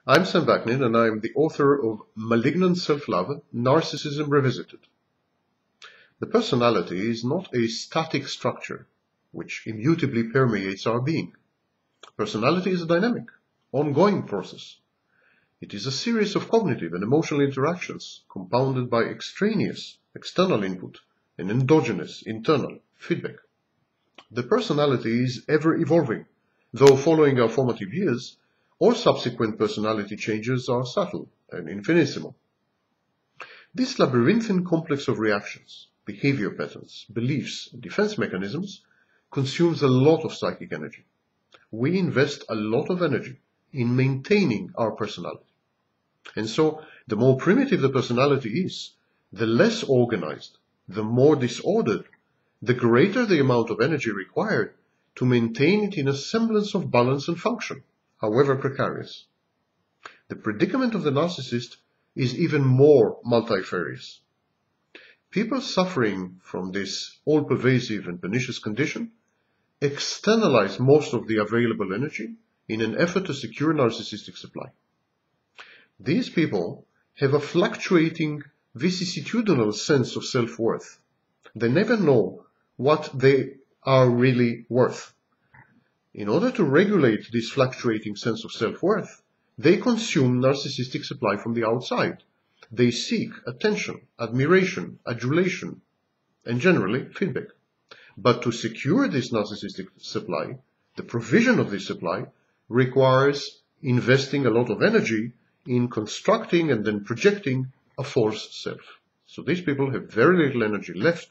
I'm Sam Vaknin, and I'm the author of Malignant Self-Love, Narcissism Revisited. The personality is not a static structure which immutably permeates our being. Personality is a dynamic, ongoing process. It is a series of cognitive and emotional interactions compounded by extraneous, external input and endogenous, internal feedback. The personality is ever evolving, though following our formative years, all subsequent personality changes are subtle and infinitesimal. This labyrinthine complex of reactions, behavior patterns, beliefs, and defense mechanisms consumes a lot of psychic energy. We invest a lot of energy in maintaining our personality. And so, the more primitive the personality is, the less organized, the more disordered, the greater the amount of energy required to maintain it in a semblance of balance and function, however precarious. The predicament of the narcissist is even more multifarious. People suffering from this all-pervasive and pernicious condition externalize most of the available energy in an effort to secure narcissistic supply. These people have a fluctuating, vicissitudinal sense of self-worth. They never know what they are really worth. In order to regulate this fluctuating sense of self-worth, they consume narcissistic supply from the outside. They seek attention, admiration, adulation, and generally feedback. But to secure this narcissistic supply, the provision of this supply requires investing a lot of energy in constructing and then projecting a false self. So these people have very little energy left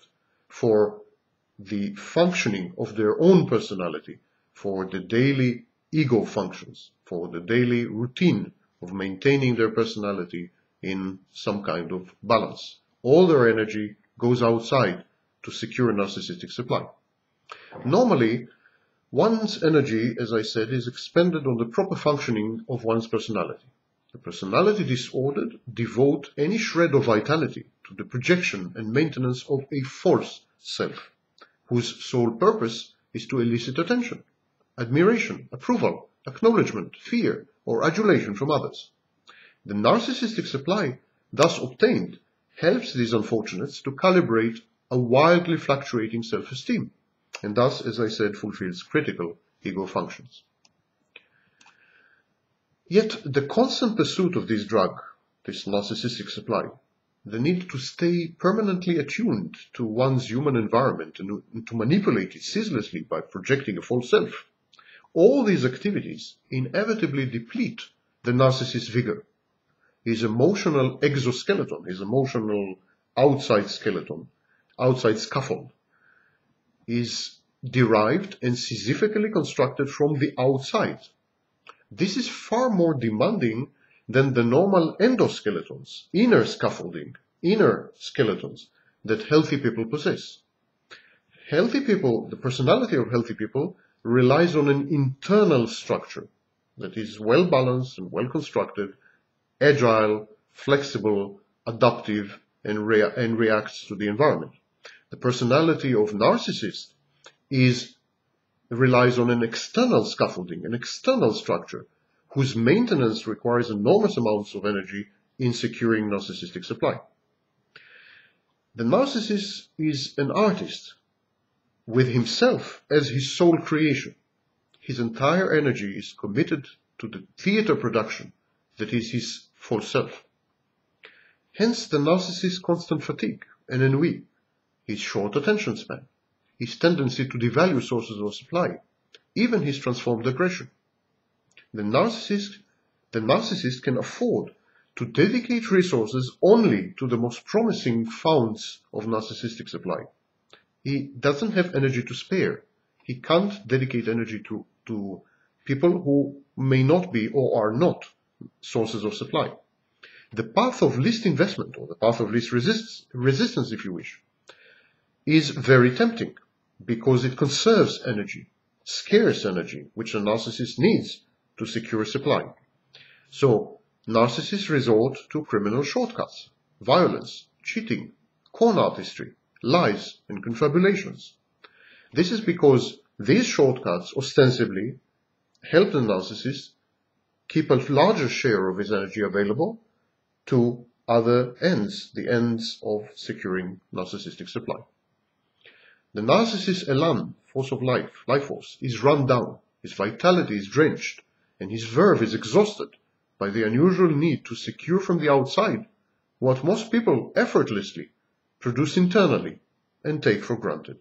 for the functioning of their own personality, for the daily ego functions, for the daily routine of maintaining their personality in some kind of balance. All their energy goes outside to secure narcissistic supply. Normally, one's energy, as I said, is expended on the proper functioning of one's personality. The personality disordered devote any shred of vitality to the projection and maintenance of a false self, whose sole purpose is to elicit attention, admiration, approval, acknowledgement, fear, or adulation from others. The narcissistic supply thus obtained helps these unfortunates to calibrate a wildly fluctuating self-esteem, and thus, as I said, fulfills critical ego functions. Yet the constant pursuit of this drug, this narcissistic supply, the need to stay permanently attuned to one's human environment and to manipulate it ceaselessly by projecting a false self, all these activities inevitably deplete the narcissist's vigor. His emotional exoskeleton, his emotional outside skeleton, outside scaffold, is derived and sisyphically constructed from the outside. This is far more demanding than the normal endoskeletons, inner scaffolding, inner skeletons that healthy people possess. Healthy people, the personality of healthy people, relies on an internal structure that is well balanced and well constructed, agile, flexible, adaptive, and reacts to the environment. The personality of narcissist relies on an external scaffolding, an external structure, whose maintenance requires enormous amounts of energy in securing narcissistic supply. The narcissist is an artist with himself as his sole creation. His entire energy is committed to the theater production that is his false self. Hence the narcissist's constant fatigue and ennui, his short attention span, his tendency to devalue sources of supply, even his transformed aggression. The narcissist can afford to dedicate resources only to the most promising founts of narcissistic supply. He doesn't have energy to spare. He can't dedicate energy to people who may not be or are not sources of supply. The path of least investment, or the path of least resistance, if you wish, is very tempting because it conserves energy, scarce energy, which a narcissist needs to secure supply. So, narcissists resort to criminal shortcuts, violence, cheating, con artistry, lies, and confabulations. This is because these shortcuts ostensibly help the narcissist keep a larger share of his energy available to other ends, the ends of securing narcissistic supply. The narcissist's elan, force of life force, is run down, his vitality is drenched, and his verve is exhausted by the unusual need to secure from the outside what most people effortlessly produce internally and take for granted.